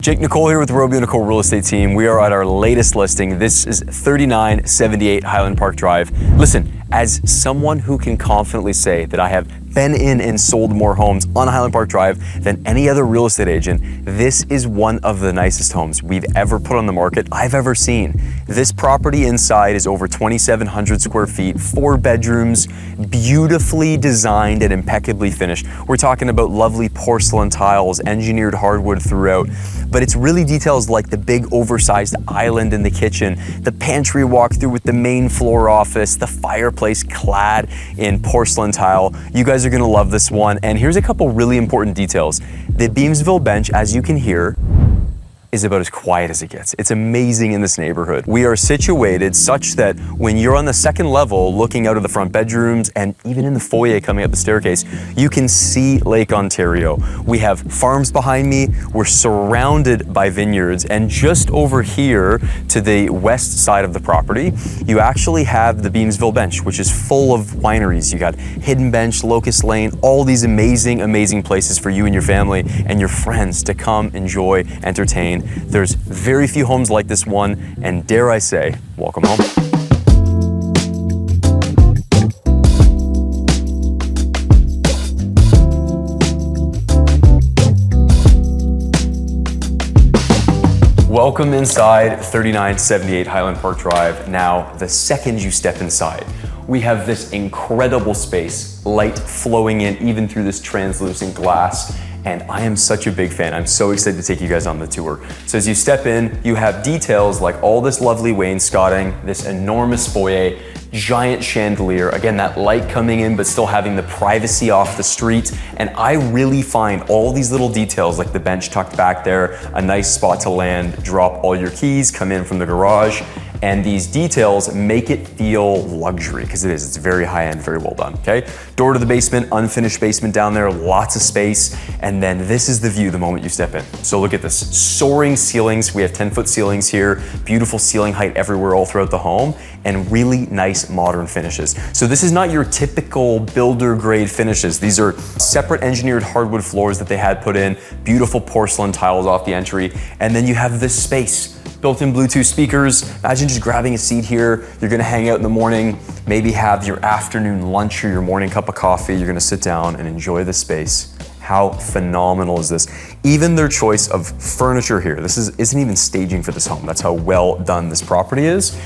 Jake Nicole here with the Robio Nicole Real Estate Team. We are at our latest listing. This is 3978 Highland Park Drive. Listen, as someone who can confidently say that I have been in and sold more homes on Highland Park Drive than any other real estate agent, this is one of the nicest homes we've ever put on the market I've ever seen. This property inside is over 2,700 square feet, 4 bedrooms, beautifully designed and impeccably finished. We're talking about lovely porcelain tiles, engineered hardwood throughout, but it's really details like the big oversized island in the kitchen, the pantry walkthrough with the main floor office, the fireplace clad in porcelain tile. You guys are gonna love this one. And here's a couple really important details. The Beamsville bench, as you can hear, is about as quiet as it gets. It's amazing in this neighborhood. We are situated such that when you're on the second level looking out of the front bedrooms and even in the foyer coming up the staircase, you can see Lake Ontario. We have farms behind me. We're surrounded by vineyards, and just over here to the west side of the property, you actually have the Beamsville bench, which is full of wineries. You got Hidden Bench, Locust Lane, all these amazing, amazing places for you and your family and your friends to come, enjoy, entertain. There's very few homes like this one, and dare I say, welcome home. Welcome inside 3978 Highland Park Drive. Now, the second you step inside, we have this incredible space, light flowing in even through this translucent glass. And I am such a big fan. I'm so excited to take you guys on the tour. So as you step in, you have details like all this lovely wainscoting, this enormous foyer, giant chandelier, again, that light coming in, but still having the privacy off the street. And I really find all these little details like the bench tucked back there, a nice spot to land, drop all your keys, come in from the garage. And these details make it feel luxury, because it is. It's very high end, very well done, okay? Door to the basement, unfinished basement down there, lots of space. And then this is the view the moment you step in. So look at this, soaring ceilings. We have 10-foot ceilings here, beautiful ceiling height everywhere all throughout the home, and really nice modern finishes. So this is not your typical builder grade finishes. These are separate engineered hardwood floors that they had put in, beautiful porcelain tiles off the entry. And then you have this space, built-in Bluetooth speakers. Imagine just grabbing a seat here. You're gonna hang out in the morning, maybe have your afternoon lunch or your morning cup of coffee. You're gonna sit down and enjoy the space. How phenomenal is this? Even their choice of furniture here, this isn't even staging for this home. That's how well done this property is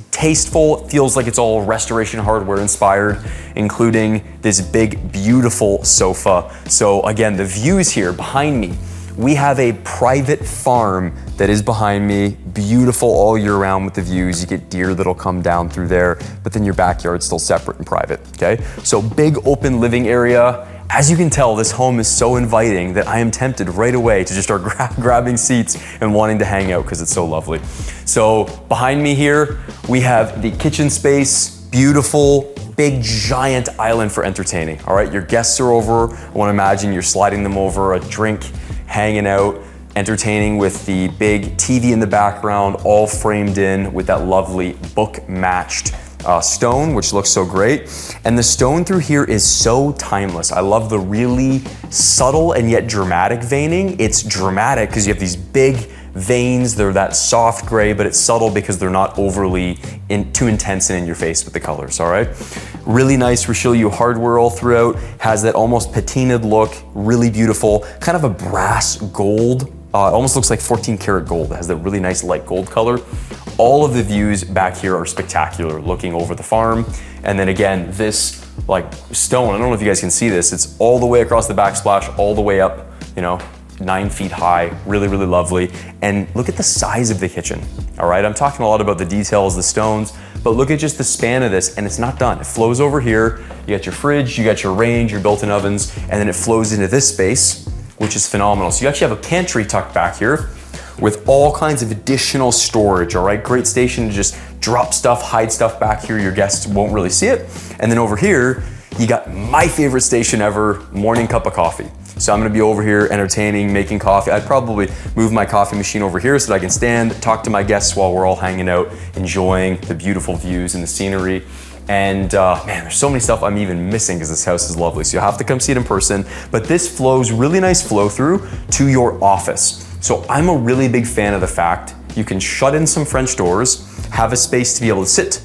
tasteful. It feels like it's all restoration hardware inspired, including this big, beautiful sofa. So again, the views here behind me, we have a private farm that is behind me, beautiful all year round with the views. You get deer that'll come down through there, but then your backyard's still separate and private, okay? So big open living area. As you can tell, this home is so inviting that I am tempted right away to just start grabbing seats and wanting to hang out because it's so lovely. So behind me here, we have the kitchen space, beautiful, big giant island for entertaining, all right? Your guests are over. I wanna imagine you're sliding them over a drink, hanging out, entertaining with the big TV in the background, all framed in with that lovely book matched stone, which looks so great. And the stone through here is so timeless. I love the really subtle and yet dramatic veining. It's dramatic because you have these big veins. They're that soft gray, but it's subtle because they're not overly too intense and in your face with the colors, all right? Really nice Richelieu hardware all throughout. Has that almost patinaed look, really beautiful. Kind of a brass gold. It almost looks like 14 karat gold. It has that really nice light gold color. All of the views back here are spectacular, looking over the farm. And then again, this like stone, I don't know if you guys can see this, it's all the way across the backsplash, all the way up, 9 feet high, really, really lovely. And look at the size of the kitchen, all right? I'm talking a lot about the details, the stones, but look at just the span of this, and it's not done. It flows over here, you got your fridge, you got your range, your built-in ovens, and then it flows into this space, which is phenomenal. So you actually have a pantry tucked back here with all kinds of additional storage, all right? Great station to just drop stuff, hide stuff back here. Your guests won't really see it. And then over here, you got my favorite station ever, morning cup of coffee. So I'm gonna be over here entertaining, making coffee. I'd probably move my coffee machine over here so that I can stand, talk to my guests while we're all hanging out, enjoying the beautiful views and the scenery. And man, there's so many stuff I'm even missing because this house is lovely. So you'll have to come see it in person. But this flows really nice flow through to your office. So I'm a really big fan of the fact you can shut in some French doors, have a space to be able to sit,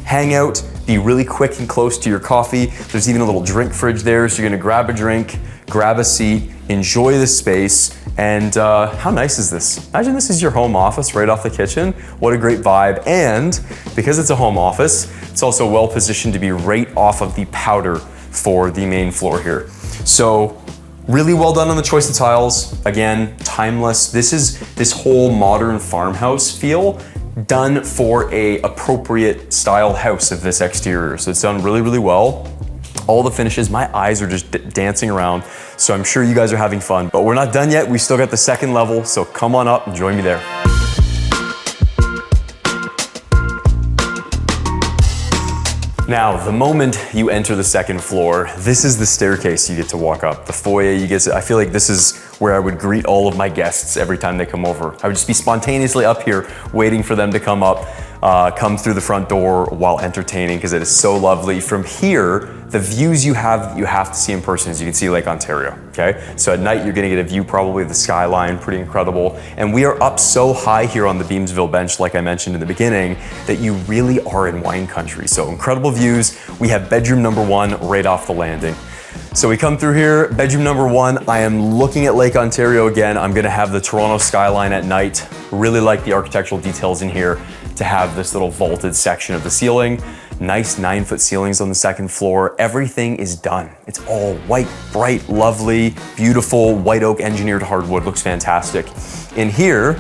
hang out, be really quick and close to your coffee. There's even a little drink fridge there, so you're gonna grab a drink, grab a seat, enjoy the space, and how nice is this? Imagine this is your home office right off the kitchen. What a great vibe. And because it's a home office, it's also well positioned to be right off of the powder for the main floor here. So really well done on the choice of tiles. Again, timeless. This is this whole modern farmhouse feel done for a appropriate style house of this exterior. So it's done really, really well. All the finishes, my eyes are just dancing around. So I'm sure you guys are having fun, but we're not done yet. We still got the second level. So come on up and join me there. Now, the moment you enter the second floor, this is the staircase you get to walk up. The foyer, I feel like this is where I would greet all of my guests every time they come over. I would just be spontaneously up here waiting for them to come up, come through the front door while entertaining, because it is so lovely. From here, the views you have to see in person. As you can see Lake Ontario, okay? So at night, you're gonna get a view probably of the skyline, pretty incredible. And we are up so high here on the Beamsville bench, like I mentioned in the beginning, that you really are in wine country. So incredible views. We have bedroom number 1 right off the landing. So we come through here, bedroom number 1, I am looking at Lake Ontario again. I'm gonna have the Toronto skyline at night. Really like the architectural details in here to have this little vaulted section of the ceiling. Nice 9-foot ceilings on the second floor. Everything is done. It's all white, bright, lovely, beautiful, white oak engineered hardwood. Looks fantastic. In here,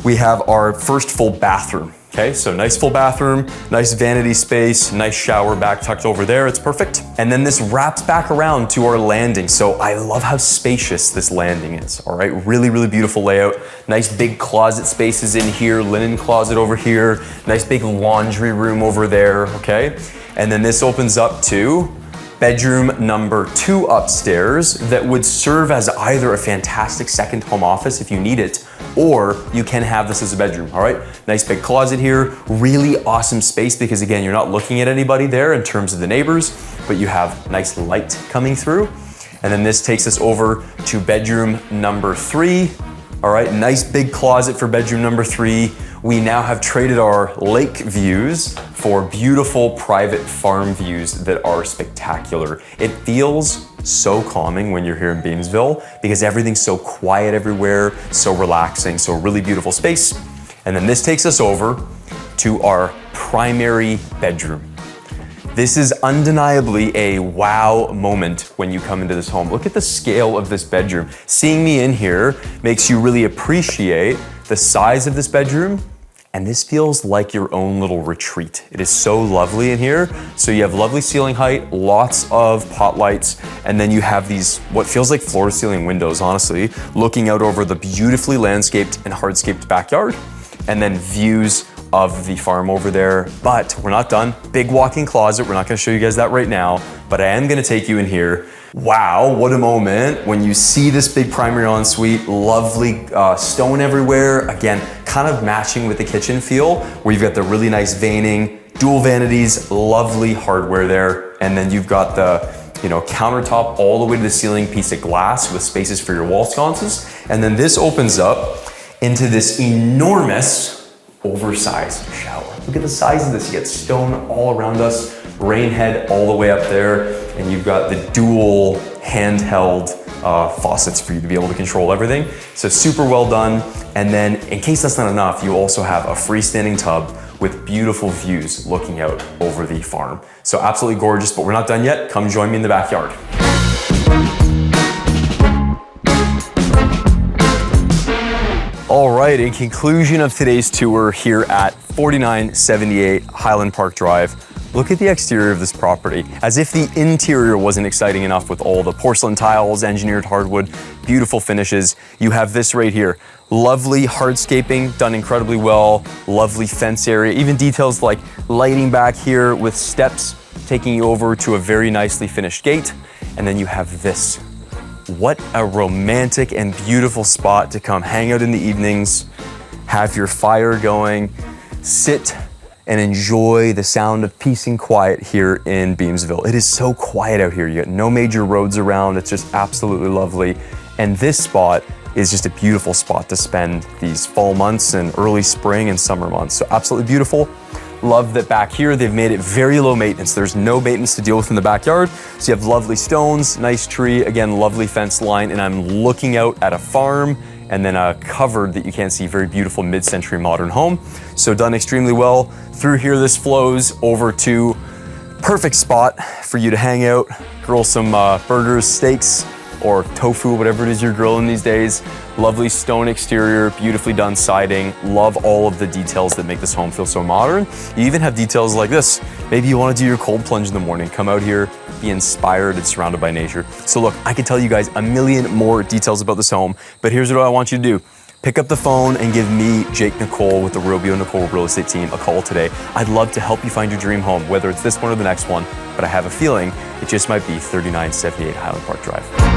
we have our first full bathroom. Okay, so nice full bathroom, nice vanity space, nice shower back tucked over there, it's perfect. And then this wraps back around to our landing. So I love how spacious this landing is, all right? Really, really beautiful layout. Nice big closet spaces in here, linen closet over here, nice big laundry room over there, okay? And then this opens up to bedroom number 2 upstairs that would serve as either a fantastic second home office if you need it, or you can have this as a bedroom, all right? Nice big closet here, really awesome space because again, you're not looking at anybody there in terms of the neighbors, but you have nice light coming through. And then this takes us over to bedroom number 3. All right, nice big closet for bedroom number 3. We now have traded our lake views for beautiful private farm views that are spectacular. It feels so calming when you're here in Beamsville because everything's so quiet everywhere, so relaxing, so really beautiful space. And then this takes us over to our primary bedroom. This is undeniably a wow moment when you come into this home. Look at the scale of this bedroom. Seeing me in here makes you really appreciate the size of this bedroom, and this feels like your own little retreat. It is so lovely in here. So you have lovely ceiling height, lots of pot lights, and then you have these, what feels like floor to ceiling windows, honestly, looking out over the beautifully landscaped and hardscaped backyard, and then views of the farm over there. But we're not done. Big walk-in closet. We're not gonna show you guys that right now, but I am gonna take you in here. Wow, what a moment when you see this big primary ensuite, lovely stone everywhere. Again, kind of matching with the kitchen feel, where you've got the really nice veining, dual vanities, lovely hardware there. And then you've got the countertop all the way to the ceiling, piece of glass with spaces for your wall sconces. And then this opens up into this enormous oversized shower. Look at the size of this. You get stone all around us, rain head all the way up there, and you've got the dual handheld faucets for you to be able to control everything. So super well done. And then in case that's not enough, you also have a freestanding tub with beautiful views looking out over the farm. So absolutely gorgeous, but we're not done yet. Come join me in the backyard. All right, in conclusion of today's tour here at 4978 Highland Park Drive, look at the exterior of this property. As if the interior wasn't exciting enough with all the porcelain tiles, engineered hardwood, beautiful finishes. You have this right here. Lovely hardscaping, done incredibly well. Lovely fence area, even details like lighting back here with steps taking you over to a very nicely finished gate. And then you have this. What a romantic and beautiful spot to come hang out in the evenings, have your fire going, sit and enjoy the sound of peace and quiet here in Beamsville. It is so quiet out here. You got no major roads around. It's just absolutely lovely. And this spot is just a beautiful spot to spend these fall months and early spring and summer months. So absolutely beautiful. Love that back here, they've made it very low maintenance. There's no maintenance to deal with in the backyard. So you have lovely stones, nice tree, again, lovely fence line, and I'm looking out at a farm and then a covered that you can't see, very beautiful mid-century modern home. So done extremely well. Through here, this flows over to perfect spot for you to hang out, grill some burgers, steaks, or tofu, whatever it is you're grilling these days. Lovely stone exterior, beautifully done siding. Love all of the details that make this home feel so modern. You even have details like this. Maybe you want to do your cold plunge in the morning. Come out here, be inspired and surrounded by nature. So look, I could tell you guys a million more details about this home, but here's what I want you to do. Pick up the phone and give me, Jake Nicole with the Robio Nicole Real Estate Team, a call today. I'd love to help you find your dream home, whether it's this one or the next one, but I have a feeling it just might be 3978 Highland Park Drive.